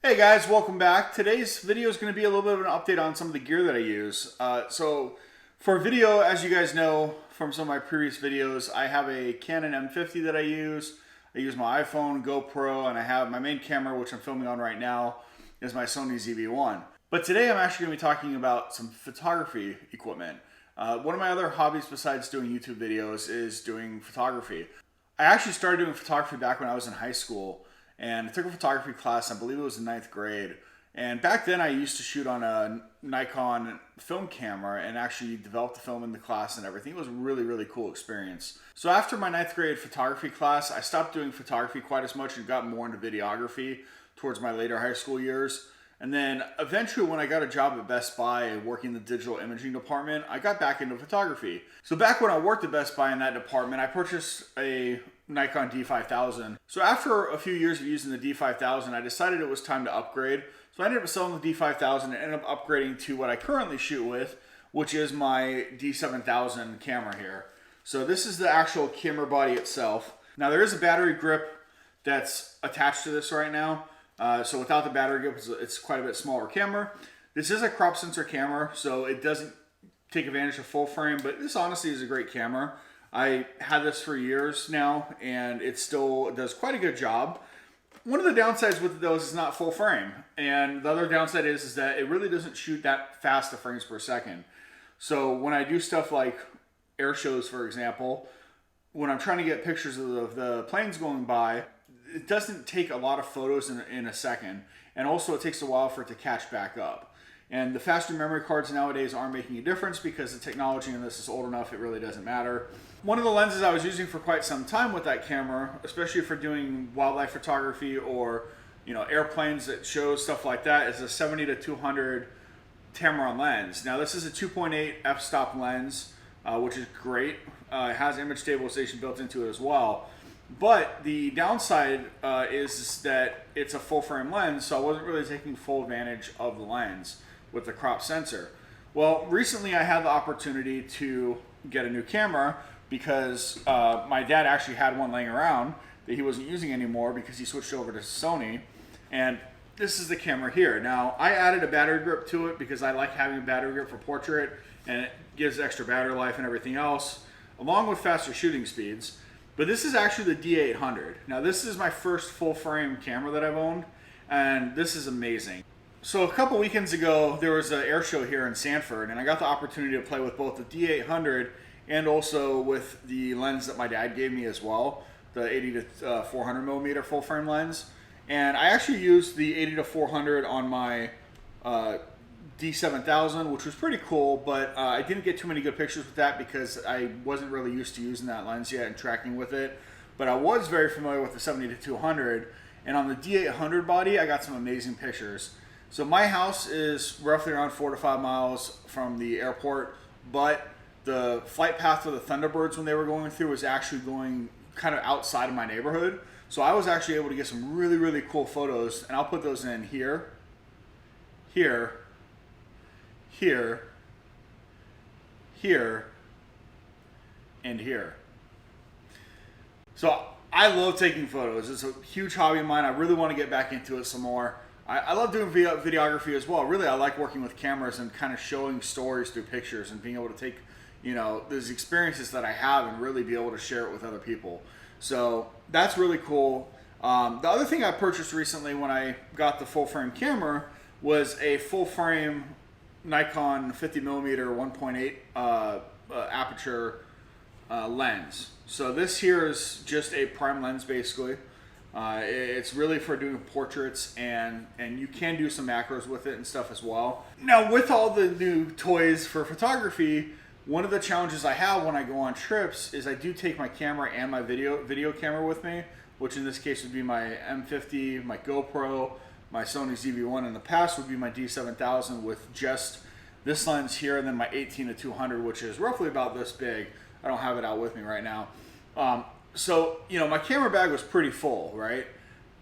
Hey guys, welcome back. Today's video is going to be a little bit of an update on some of the gear that I use. So for video, as you guys know from some of my previous videos, I have a Canon M50 that I use. I use my iPhone, GoPro, and I have my main camera, which I'm filming on right now, is my Sony ZV-1. But today I'm actually going to be talking about some photography equipment. One of my other hobbies besides doing YouTube videos is doing photography. I actually started doing photography back when I was in high school. And I took a photography class, I believe it was in 9th grade. And back then I used to shoot on a Nikon film camera and actually developed the film in the class and everything. It was a really, really cool experience. So after my 9th grade photography class, I stopped doing photography quite as much and got more into videography towards my later high school years. And then eventually when I got a job at Best Buy working in the digital imaging department, I got back into photography. So back when I worked at Best Buy in that department, I purchased a Nikon D5000. So after a few years of using the D5000, I decided it was time to upgrade. So I ended up selling the D5000 and ended up upgrading to what I currently shoot with, which is my D7000 camera here. So this is the actual camera body itself. Now there is a battery grip that's attached to this right now. So without the battery grip, it's quite a bit smaller camera. This is a crop sensor camera, so it doesn't take advantage of full frame, but this honestly is a great camera. I had this for years now, and it still does quite a good job. One of the downsides with it, though, is it's not full frame. And the other downside is that it really doesn't shoot that fast of frames per second. So when I do stuff like air shows, for example, when I'm trying to get pictures of the planes going by, it doesn't take a lot of photos in a second. And also it takes a while for it to catch back up. And the faster memory cards nowadays aren't making a difference because the technology in this is old enough, it really doesn't matter. One of the lenses I was using for quite some time with that camera, especially for doing wildlife photography or airplanes that shows, stuff like that, is a 70-200 Tamron lens. Now this is a 2.8 f-stop lens, which is great. It has image stabilization built into it as well. But the downside is that it's a full frame lens, so I wasn't really taking full advantage of the lens with the crop sensor. Well, recently I had the opportunity to get a new camera because my dad actually had one laying around that he wasn't using anymore because he switched over to Sony. And this is the camera here. Now, I added a battery grip to it because I like having a battery grip for portrait, and it gives extra battery life and everything else, along with faster shooting speeds. But this is actually the D800. Now, this is my first full frame camera that I've owned, and this is amazing. So a couple weekends ago, there was an air show here in Sanford, and I got the opportunity to play with both the D800 and also with the lens that my dad gave me as well, the 80-400 millimeter full frame lens. And I actually used the 80-400 on my D7000, which was pretty cool, but I didn't get too many good pictures with that because I wasn't really used to using that lens yet and tracking with it. But I was very familiar with the 70-200, and on the D800 body, I got some amazing pictures. So my house is roughly around 4 to 5 miles from the airport, but the flight path for the Thunderbirds when they were going through was actually going kind of outside of my neighborhood. So I was actually able to get some really, really cool photos, and I'll put those in here, here, here, here, and here. So I love taking photos. It's a huge hobby of mine. I really want to get back into it some more. I love doing videography as well. Really, I like working with cameras and kind of showing stories through pictures and being able to take, those experiences that I have and really be able to share it with other people. So that's really cool. The other thing I purchased recently when I got the full frame camera was a full frame Nikon 50mm 1.8 aperture lens. So this here is just a prime lens basically. It's really for doing portraits, and you can do some macros with it and stuff as well. Now with all the new toys for photography, one of the challenges I have when I go on trips is I do take my camera and my video camera with me, which in this case would be my M50, my GoPro, my Sony ZV-1. In the past would be my D7000 with just this lens here, and then my 18-200, which is roughly about this big. I don't have it out with me right now. So, my camera bag was pretty full, right?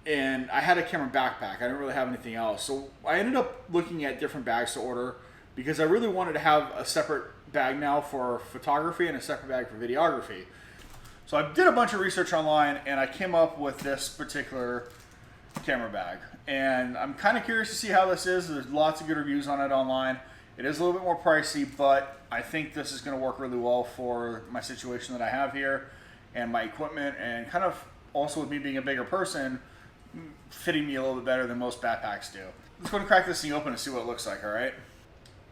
And I had a camera backpack. I didn't really have anything else. So I ended up looking at different bags to order because I really wanted to have a separate bag now for photography and a separate bag for videography. So I did a bunch of research online and I came up with this particular camera bag. and I'm kind of curious to see how this is. There's lots of good reviews on it online. It is a little bit more pricey, but I think this is going to work really well for my situation that I have here and my equipment, and kind of also with me being a bigger person, fitting me a little bit better than most backpacks do. Let's go and crack this thing open and see what it looks like, all right?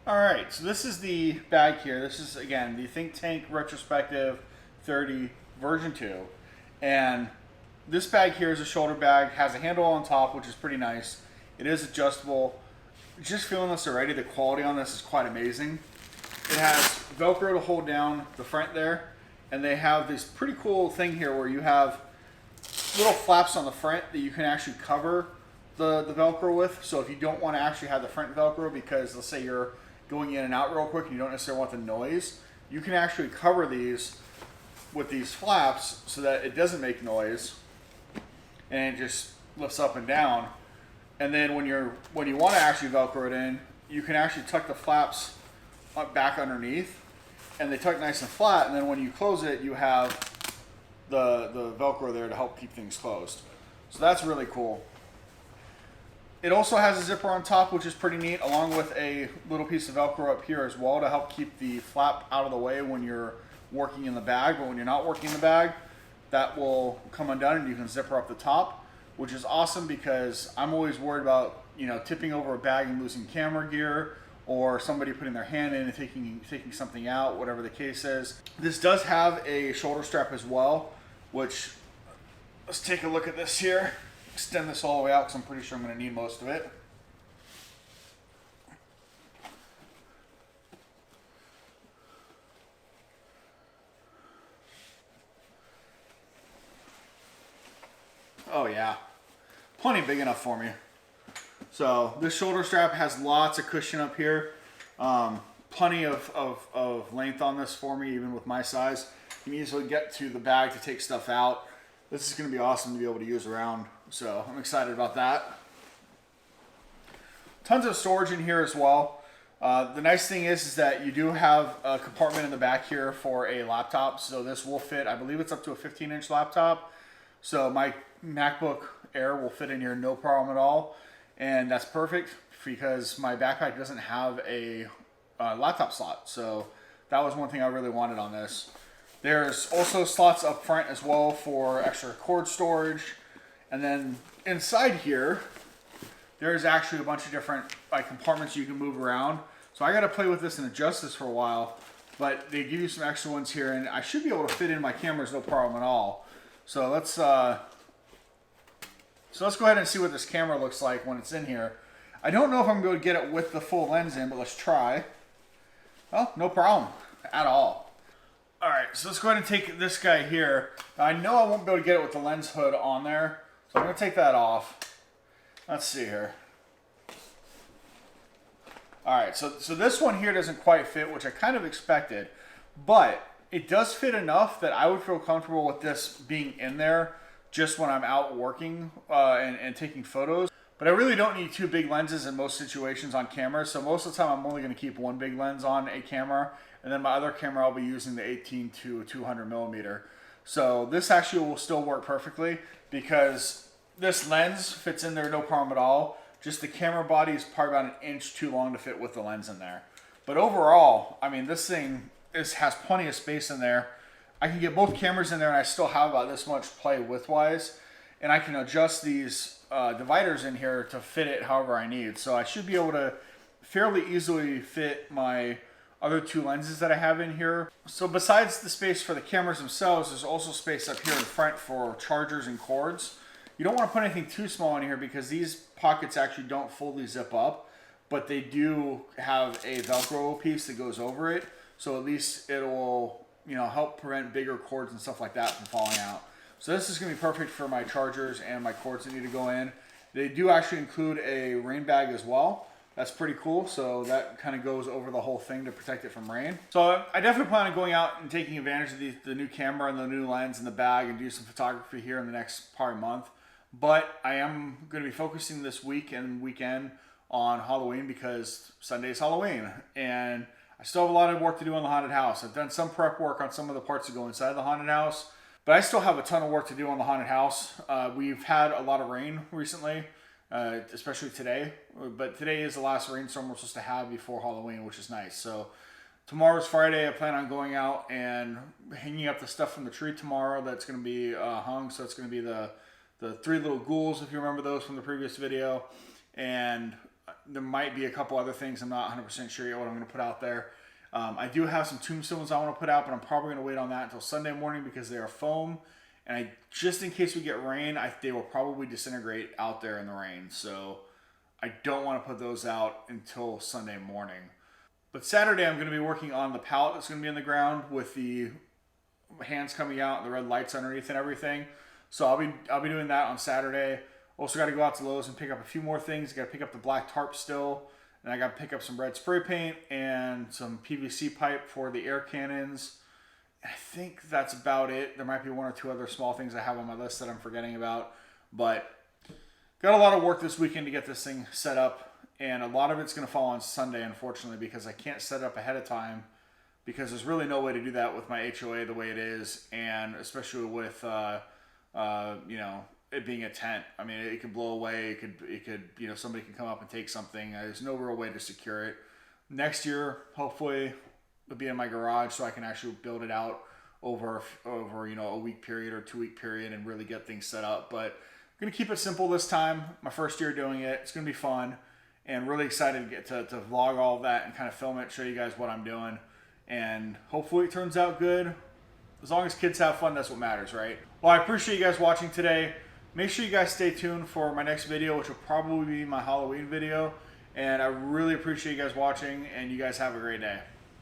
All right, so this is the bag here. This is, again, the Think Tank Retrospective 30 version 2. And this bag here is a shoulder bag, has a handle on top, which is pretty nice. It is adjustable. Just feeling this already, the quality on this is quite amazing. It has Velcro to hold down the front there, and they have this pretty cool thing here where you have little flaps on the front that you can actually cover the Velcro with. So if you don't want to actually have the front Velcro, because let's say you're going in and out real quick and you don't necessarily want the noise, you can actually cover these with these flaps so that it doesn't make noise, and it just lifts up and down. And then when you want to actually Velcro it in, you can actually tuck the flaps back underneath, and they tuck nice and flat. And then when you close it, you have the Velcro there to help keep things closed. So that's really cool. It also has a zipper on top, which is pretty neat, along with a little piece of Velcro up here as well to help keep the flap out of the way when you're working in the bag. But when you're not working in the bag, that will come undone and you can zipper up the top, which is awesome because I'm always worried about, you know, tipping over a bag and losing camera gear, or somebody putting their hand in and taking something out, whatever the case is. This does have a shoulder strap as well, which, let's take a look at this here. Extend this all the way out because I'm pretty sure I'm going to need most of it. Oh yeah, plenty big enough for me. So this shoulder strap has lots of cushion up here. Plenty of length on this for me, even with my size. You can easily get to the bag to take stuff out. This is going to be awesome to be able to use around. So I'm excited about that. Tons of storage in here as well. The nice thing is that you do have a compartment in the back here for a laptop. So this will fit, I believe it's up to a 15-inch laptop. So my MacBook Air will fit in here no problem at all. And that's perfect because my backpack doesn't have a laptop slot. So that was one thing I really wanted on this. There's also slots up front as well for extra cord storage. And then inside here, there's actually a bunch of different compartments you can move around. So I got to play with this and adjust this for a while, but they give you some extra ones here, and I should be able to fit in my cameras no problem at all. So let's go ahead and see what this camera looks like when it's in here. I don't know if I'm going to get it with the full lens in, but let's try. Oh, no problem at all. All right, so let's go ahead and take this guy here. Now, I know I won't be able to get it with the lens hood on there, so I'm going to take that off. Let's see here. All right, so this one here doesn't quite fit, which I kind of expected, but it does fit enough that I would feel comfortable with this being in there just when I'm out working and taking photos. But I really don't need two big lenses in most situations on cameras, so most of the time I'm only going to keep one big lens on a camera, and then my other camera I'll be using the 18 to 200 millimeter. So this actually will still work perfectly because this lens fits in there no problem at all. Just the camera body is probably about an inch too long to fit with the lens in there. But overall, I mean, this thing has plenty of space in there. I can get both cameras in there and I still have about this much play width-wise. And I can adjust these dividers in here to fit it however I need. So I should be able to fairly easily fit my other two lenses that I have in here. So besides the space for the cameras themselves, there's also space up here in front for chargers and cords. You don't want to put anything too small in here because these pockets actually don't fully zip up, but they do have a Velcro piece that goes over it. So at least it will, you know, help prevent bigger cords and stuff like that from falling out. So this is going to be perfect for my chargers and my cords that need to go in. They do actually include a rain bag as well. That's pretty cool. So that kind of goes over the whole thing to protect it from rain. So I definitely plan on going out and taking advantage of the new camera and the new lens and the bag and do some photography here in the next probably month. But I am going to be focusing this week and weekend on Halloween because Sunday's Halloween. And I still have a lot of work to do on the haunted house. I've done some prep work on some of the parts that go inside the haunted house, but I still have a ton of work to do on the haunted house. We've had a lot of rain recently, especially today. But today is the last rainstorm we're supposed to have before Halloween, which is nice. So tomorrow's Friday. I plan on going out and hanging up the stuff from the tree tomorrow. That's going to be hung. So it's going to be the three little ghouls, if you remember those from the previous video. And there might be a couple other things. I'm not 100% sure yet what I'm going to put out there. I do have some tombstones I want to put out, but I'm probably going to wait on that until Sunday morning because they are foam. And just in case we get rain, they will probably disintegrate out there in the rain. So I don't want to put those out until Sunday morning. But Saturday I'm going to be working on the pallet that's going to be in the ground with the hands coming out and the red lights underneath and everything. So I'll be doing that on Saturday. Also got to go out to Lowe's and pick up a few more things. Got to pick up the black tarp still. And I got to pick up some red spray paint and some PVC pipe for the air cannons. I think that's about it. There might be one or two other small things I have on my list that I'm forgetting about. But got a lot of work this weekend to get this thing set up. And a lot of it's going to fall on Sunday, unfortunately, because I can't set it up ahead of time. Because there's really no way to do that with my HOA the way it is. And especially with, it being a tent. I mean, it could blow away. It could, somebody can come up and take something. There's no real way to secure it. Next year, hopefully, it'll be in my garage so I can actually build it out over a week period or 2 week period and really get things set up. But I'm gonna keep it simple this time. My first year doing it. It's gonna be fun and really excited to get to vlog all of that and kind of film it, show you guys what I'm doing, and hopefully it turns out good. As long as kids have fun, that's what matters, right? Well, I appreciate you guys watching today. Make sure you guys stay tuned for my next video, which will probably be my Halloween video. And I really appreciate you guys watching, and you guys have a great day.